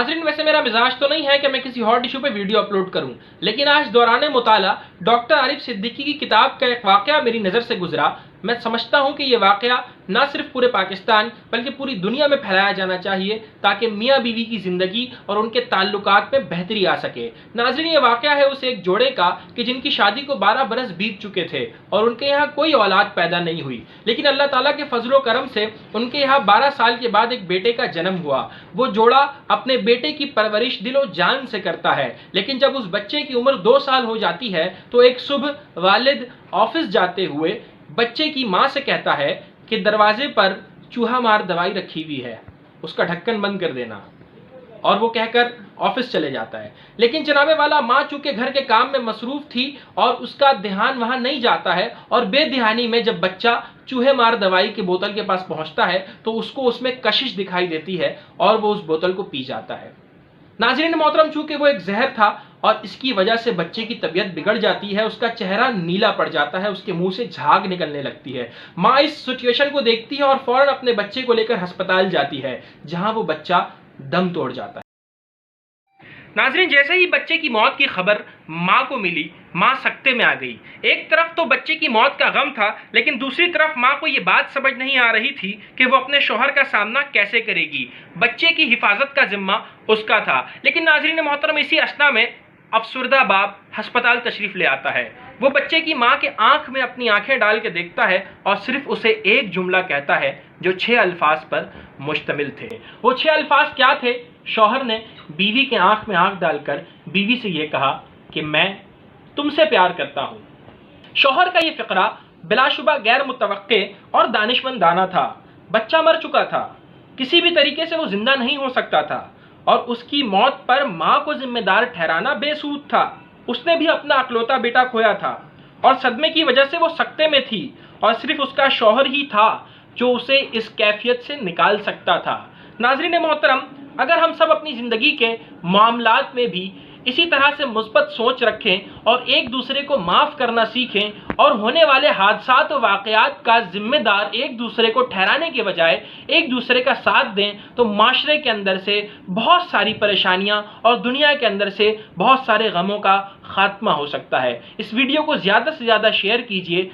नाजरीन, वैसे मेरा मिजाज तो नहीं है कि मैं किसी हॉट इशू पे वीडियो अपलोड करूं, लेकिन आज दौरान मुताला डॉक्टर आरिफ सिद्दीकी की किताब का एक वाकया मेरी नज़र से गुजरा। मैं समझता हूं कि यह वाकया न सिर्फ पूरे पाकिस्तान बल्कि पूरी दुनिया में फैलाया जाना चाहिए ताकि मियाँ बीवी की ज़िंदगी और उनके ताल्लुकात में बेहतरी आ सके। नाजरीन, ये वाकया है उस एक जोड़े का कि जिनकी शादी को 12 बरस बीत चुके थे और उनके यहाँ कोई औलाद पैदा नहीं हुई, लेकिन अल्लाह ताला के फजलो करम से उनके यहाँ 12 साल के बाद एक बेटे का जन्म हुआ। वो जोड़ा अपने बेटे की परवरिश दिलो जान से करता है, लेकिन जब उस बच्चे की उम्र 2 साल हो जाती है तो एक सुबह वालिद ऑफिस जाते हुए बच्चे की माँ से कहता है कि दरवाजे पर चूहा मार दवाई रखी हुई है, उसका ढक्कन बंद कर देना, और वो कहकर ऑफिस चले जाता है। लेकिन जनाबे वाला माँ चूंकि घर के काम में मसरूफ थी और उसका ध्यान वहां नहीं जाता है, और बेध्यानी में जब बच्चा चूहे मार दवाई की बोतल के पास पहुंचता है तो उसको उसमें कशिश दिखाई देती है और वो उस बोतल को पी जाता है। नाज़रीन मोहतरम, चूंकि वो एक जहर था और इसकी वजह से बच्चे की तबीयत बिगड़ जाती है, उसका चेहरा नीला पड़ जाता है, उसके मुंह से झाग निकलने लगती है। माँ इस सिचुएशन को देखती है और फौरन अपने बच्चे को लेकर अस्पताल जाती है, जहां वो बच्चा दम तोड़ जाता है। नाजरीन, जैसे ही बच्चे की मौत की खबर माँ को मिली, माँ सकते में आ गई। एक तरफ तो बच्चे की मौत का गम था, लेकिन दूसरी तरफ माँ को ये बात समझ नहीं आ रही थी कि वो अपने शौहर का सामना कैसे करेगी। बच्चे की हिफाजत का जिम्मा उसका था। लेकिन नाजरीन मोहतरम, इसी असना में अफसुर्दा बाप अस्पताल तशरीफ ले आता है। वो बच्चे की माँ के आंख में अपनी आंखें डाल के देखता है और सिर्फ उसे एक जुमला कहता है जो 6 अल्फाज पर मुश्तमिल थे। वो 6 अल्फाज क्या थे? शौहर ने बीवी के आंख में आंख डालकर बीवी से ये कहा कि मैं तुमसे प्यार करता हूँ। शौहर का ये फिक्रा बिलाशुबा गैर मुतवक्के और दानिशमंदाना था। बच्चा मर चुका था, किसी भी तरीके से वो जिंदा नहीं हो सकता था, और उसकी मौत पर माँ को जिम्मेदार ठहराना बेसूद था। उसने भी अपना अकलौता बेटा खोया था और सदमे की वजह से वो सकते में थी, और सिर्फ उसका शौहर ही था जो उसे इस कैफियत से निकाल सकता था। नाज़रीन मोहतरम, अगर हम सब अपनी ज़िंदगी के मामलात में भी इसी तरह से मुस्बत सोच रखें और एक दूसरे को माफ़ करना सीखें और होने वाले हादसात और वाक़यात का ज़िम्मेदार एक दूसरे को ठहराने के बजाय एक दूसरे का साथ दें, तो माशरे के अंदर से बहुत सारी परेशानियां और दुनिया के अंदर से बहुत सारे गमों का खात्मा हो सकता है। इस वीडियो को ज़्यादा से ज़्यादा शेयर कीजिए